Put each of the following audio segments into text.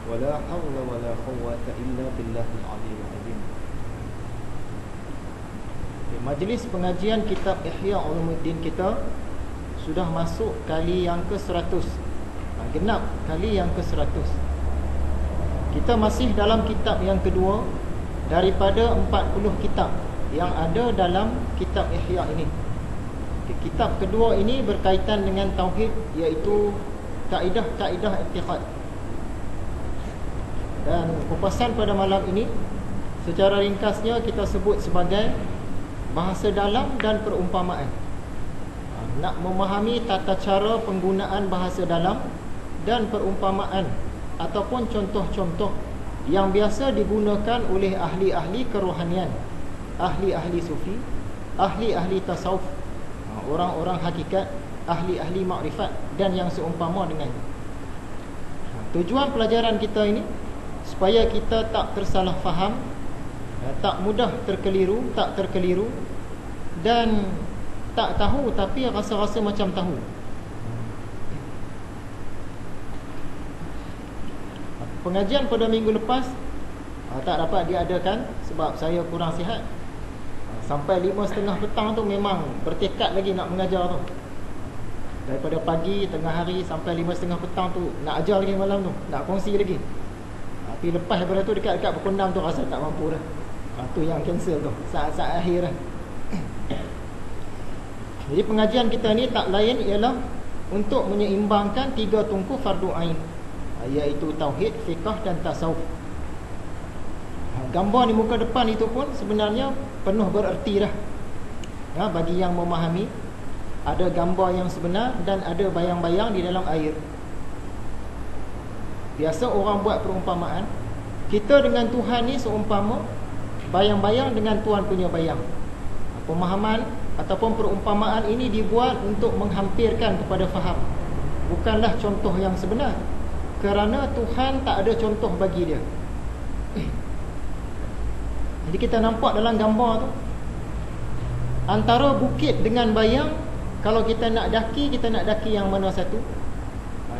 wala hawla wala quwwata illa billahil aliyyil azim. Majlis pengajian kitab Ihya Ulumuddin kita sudah masuk kali yang ke-100. Genap kali yang ke-100. Kita masih dalam kitab yang kedua daripada 40 kitab yang ada dalam kitab Ihya ini. Kitab kedua ini berkaitan dengan tauhid, iaitu kaedah-kaedah i'tiqad. Dan kupasan pada malam ini secara ringkasnya kita sebut sebagai bahasa dalam dan perumpamaan. Nak memahami tata cara penggunaan bahasa dalam dan perumpamaan ataupun contoh-contoh yang biasa digunakan oleh ahli-ahli kerohanian, ahli-ahli sufi, ahli-ahli tasawuf, orang-orang hakikat, ahli-ahli makrifat dan yang seumpama dengannya. Tujuan pelajaran kita ini supaya kita tak tersalah faham, tak mudah terkeliru dan tak tahu tapi rasa-rasa macam tahu. Pengajian pada minggu lepas tak dapat diadakan sebab saya kurang sihat. Sampai 5:30 petang tu memang bertekad lagi nak mengajar tu. Daripada pagi, tengah hari sampai 5:30 petang tu nak ajar lagi malam tu, nak kongsi lagi. Tapi lepas daripada tu dekat-dekat pukul 6 tu rasa tak mampu dah. Tu yang cancel tu, saat-saat akhir dah. Jadi pengajian kita ni tak lain ialah untuk menyeimbangkan 3 tungku fardu ain, iaitu tauhid, fiqh dan tasawuf. Gambar di muka depan itu pun sebenarnya penuh bererti dah. Bagi yang memahami, ada gambar yang sebenar dan ada bayang-bayang di dalam air. Biasa orang buat perumpamaan, kita dengan Tuhan ni seumpama bayang-bayang dengan Tuhan punya bayang. Pemahaman ataupun perumpamaan ini dibuat untuk menghampirkan kepada faham, bukanlah contoh yang sebenar, kerana Tuhan tak ada contoh bagi dia. Jadi kita nampak dalam gambar tu, antara bukit dengan bayang, kalau kita nak daki yang mana satu?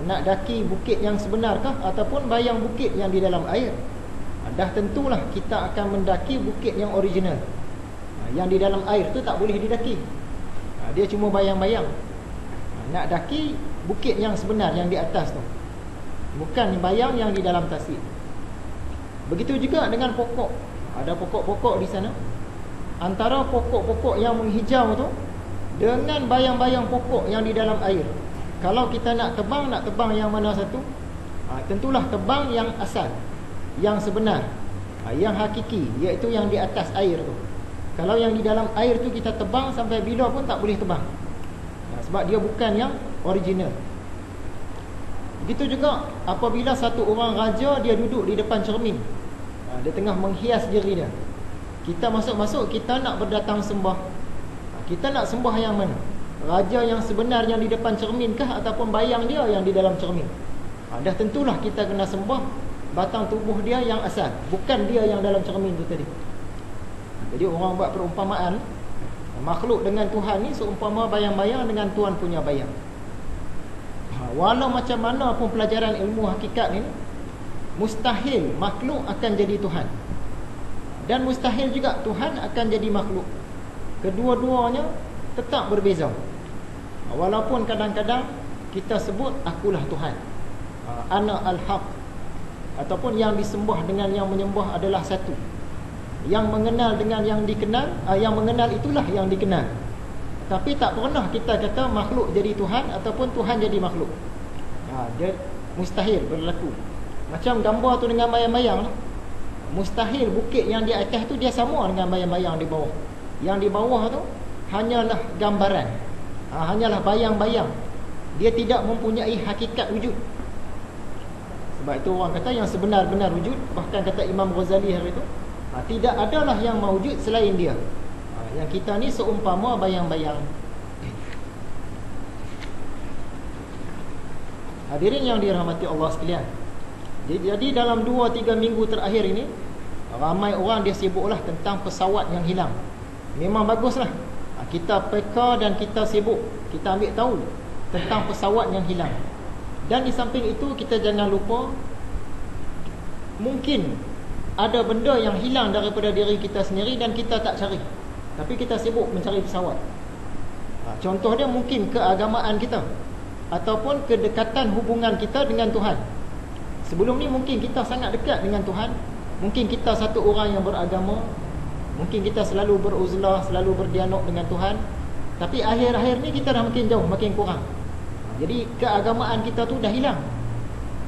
Nak daki bukit yang sebenarkah ataupun bayang bukit yang di dalam air? Dah tentulah kita akan mendaki bukit yang original. Yang di dalam air tu tak boleh didaki. Dia cuma bayang-bayang. Nak daki bukit yang sebenar yang di atas tu, bukan bayang yang di dalam tasik. Begitu juga dengan pokok. Ada pokok-pokok di sana. Antara pokok-pokok yang menghijau tu dengan bayang-bayang pokok yang di dalam air, kalau kita nak tebang yang mana satu? Tentulah tebang yang asal, yang sebenar, yang hakiki, iaitu yang di atas air tu. Kalau yang di dalam air tu kita tebang sampai bila pun tak boleh tebang, sebab dia bukan yang original. Begitu juga apabila satu orang raja, dia duduk di depan cermin, dia tengah menghias diri dia. Kita masuk-masuk, kita nak berdatang sembah, kita nak sembah yang mana? Raja yang sebenar yang di depan cermin kah ataupun bayang dia yang di dalam cermin? Dah tentulah kita kena sembah batang tubuh dia yang asal, bukan dia yang dalam cermin tu tadi. Jadi orang buat perumpamaan, makhluk dengan Tuhan ni seumpama bayang-bayang dengan Tuhan punya bayang. Walau macam mana pun pelajaran ilmu hakikat ni, mustahil makhluk akan jadi Tuhan, dan mustahil juga Tuhan akan jadi makhluk. Kedua-duanya tetap berbeza. Walaupun kadang-kadang kita sebut akulah Tuhan, ana al-haq, ataupun yang disembah dengan yang menyembah adalah satu, yang mengenal dengan yang dikenal, yang mengenal itulah yang dikenal. Tapi tak pernah kita kata makhluk jadi Tuhan ataupun Tuhan jadi makhluk. Dia mustahil berlaku. Macam gambar tu dengan bayang-bayang, mustahil bukit yang di atas tu dia sama dengan bayang-bayang di bawah. Yang di bawah tu hanyalah gambaran, hanyalah bayang-bayang. Dia tidak mempunyai hakikat wujud. Sebab itu orang kata yang sebenar-benar wujud, bahkan kata Imam Ghazali hari itu, tidak adalah yang mawujud selain dia. Yang kita ni seumpama bayang-bayang. Hadirin yang dirahmati Allah sekalian, jadi dalam 2-3 minggu terakhir ini, ramai orang dia sibuklah tentang pesawat yang hilang. Memang baguslah, kita peka dan kita sibuk, kita ambil tahu tentang pesawat yang hilang. Dan di samping itu, kita jangan lupa, mungkin ada benda yang hilang daripada diri kita sendiri dan kita tak cari, tapi kita sibuk mencari pesawat. Contoh dia mungkin keagamaan kita ataupun kedekatan hubungan kita dengan Tuhan. Sebelum ni mungkin kita sangat dekat dengan Tuhan, mungkin kita satu orang yang beragama, mungkin kita selalu beruzlah, selalu berdialog dengan Tuhan. Tapi akhir-akhir ni kita dah makin jauh, makin kurang. Jadi keagamaan kita tu dah hilang.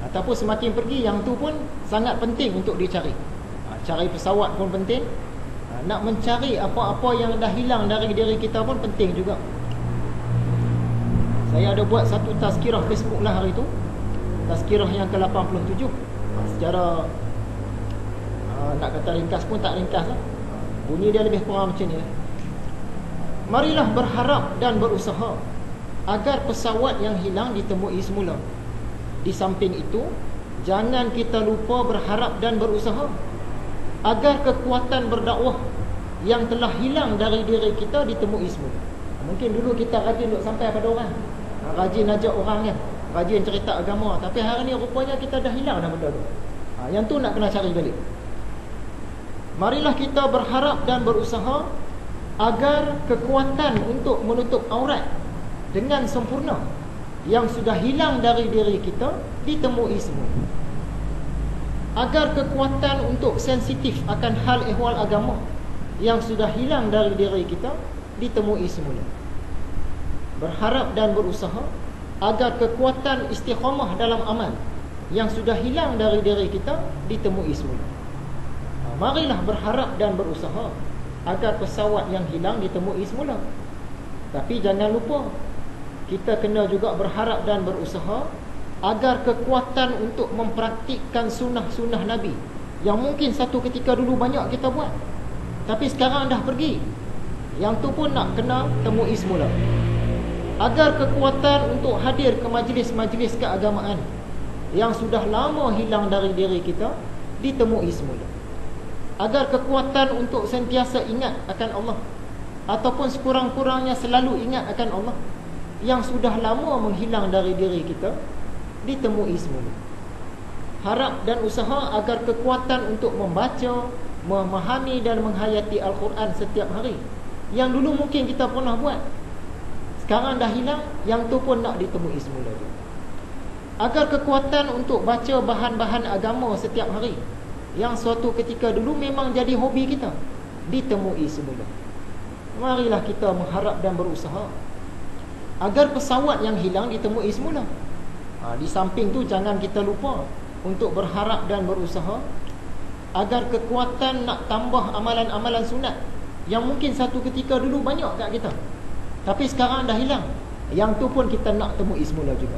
Ataupun semakin pergi, yang tu pun sangat penting untuk dicari. Cari pesawat pun penting. Nak mencari apa-apa yang dah hilang dari diri kita pun penting juga. Saya ada buat satu tazkirah Facebook lah hari tu, tazkirah yang ke-87. Secara nak kata ringkas pun tak ringkas lah. Bunyi dia lebih kurang macam ni. Marilah berharap dan berusaha agar pesawat yang hilang ditemui semula. Di samping itu, jangan kita lupa berharap dan berusaha agar kekuatan berdakwah yang telah hilang dari diri kita ditemui semula. Mungkin dulu kita rajin duk sampai pada orang, rajin ajak orang kan, rajin cerita agama, tapi hari ni rupanya kita dah hilang dah benda tu. Yang tu nak kena cari balik. Marilah kita berharap dan berusaha agar kekuatan untuk menutup aurat dengan sempurna yang sudah hilang dari diri kita ditemui semua. Agar kekuatan untuk sensitif akan hal ehwal agama yang sudah hilang dari diri kita ditemui semula. Berharap dan berusaha agar kekuatan istiqamah dalam amal yang sudah hilang dari diri kita ditemui semula. Marilah berharap dan berusaha agar pesawat yang hilang ditemui semula. Tapi jangan lupa, kita kena juga berharap dan berusaha agar kekuatan untuk mempraktikkan sunnah-sunnah Nabi yang mungkin satu ketika dulu banyak kita buat, tapi sekarang dah pergi, yang tu pun nak kena temui semula. Agar kekuatan untuk hadir ke majlis-majlis keagamaan yang sudah lama hilang dari diri kita ditemui semula. Agar kekuatan untuk sentiasa ingat akan Allah ataupun sekurang-kurangnya selalu ingat akan Allah yang sudah lama menghilang dari diri kita ditemui semula. Harap dan usaha agar kekuatan untuk membaca, memahami dan menghayati Al-Quran setiap hari yang dulu mungkin kita pernah buat, sekarang dah hilang, yang tu pun nak ditemui semula juga. Agar kekuatan untuk baca bahan-bahan agama setiap hari yang suatu ketika dulu memang jadi hobi kita ditemui semula. Marilah kita mengharap dan berusaha agar pesawat yang hilang ditemui semula. Di samping tu jangan kita lupa untuk berharap dan berusaha agar kekuatan nak tambah amalan-amalan sunat yang mungkin satu ketika dulu banyak kat kita, tapi sekarang dah hilang, yang tu pun kita nak temui semula juga.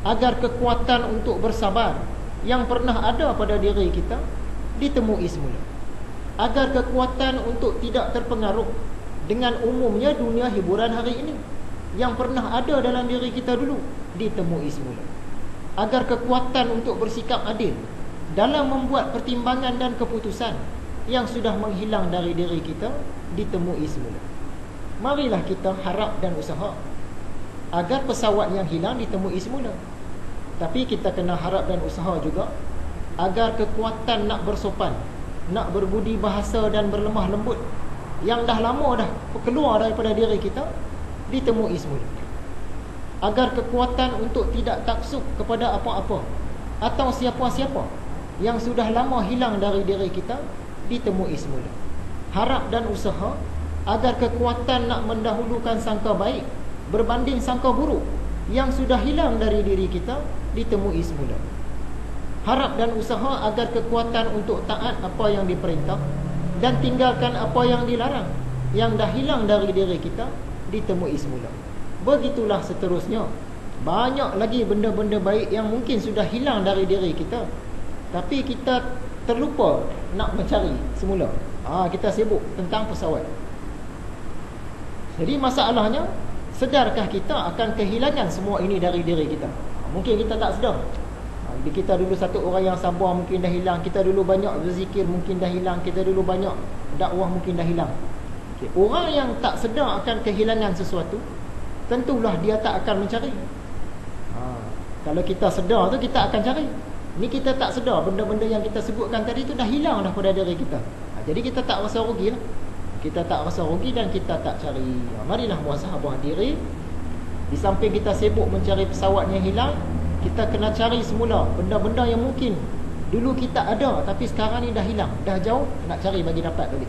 Agar kekuatan untuk bersabar yang pernah ada pada diri kita ditemui semula. Agar kekuatan untuk tidak terpengaruh dengan umumnya dunia hiburan hari ini yang pernah ada dalam diri kita dulu ditemui semula. Agar kekuatan untuk bersikap adil dalam membuat pertimbangan dan keputusan yang sudah menghilang dari diri kita ditemui semula. Marilah kita harap dan usaha agar pesawat yang hilang ditemui semula. Tapi kita kena harap dan usaha juga agar kekuatan nak bersopan, nak berbudi bahasa dan berlemah lembut yang dah lama dah keluar daripada diri kita ditemui semula. Agar kekuatan untuk tidak taksub kepada apa-apa atau siapa-siapa yang sudah lama hilang dari diri kita ditemui semula. Harap dan usaha agar kekuatan nak mendahulukan sangka baik berbanding sangka buruk yang sudah hilang dari diri kita ditemui semula. Harap dan usaha agar kekuatan untuk taat apa yang diperintah dan tinggalkan apa yang dilarang yang dah hilang dari diri kita ditemui semula. Begitulah seterusnya. Banyak lagi benda-benda baik yang mungkin sudah hilang dari diri kita, tapi kita terlupa nak mencari semula. Kita sibuk tentang pesawat. Jadi masalahnya, sedarkah kita akan kehilangan semua ini dari diri kita? Mungkin kita tak sedar. Kita dulu satu orang yang sabar mungkin dah hilang. Kita dulu banyak berzikir mungkin dah hilang. Kita dulu banyak dakwah mungkin dah hilang. Orang yang tak sedar akan kehilangan sesuatu, tentulah dia tak akan mencari. Kalau kita sedar tu, kita akan cari. Ni kita tak sedar benda-benda yang kita sebutkan tadi tu dah hilang dah pada diri kita. Jadi kita tak rasa rugi lah. Kita tak rasa rugi dan kita tak cari. Marilah muhasabah diri. Di samping kita sibuk mencari pesawat yang hilang, kita kena cari semula benda-benda yang mungkin dulu kita ada tapi sekarang ni dah hilang, dah jauh, nak cari bagi dapat balik.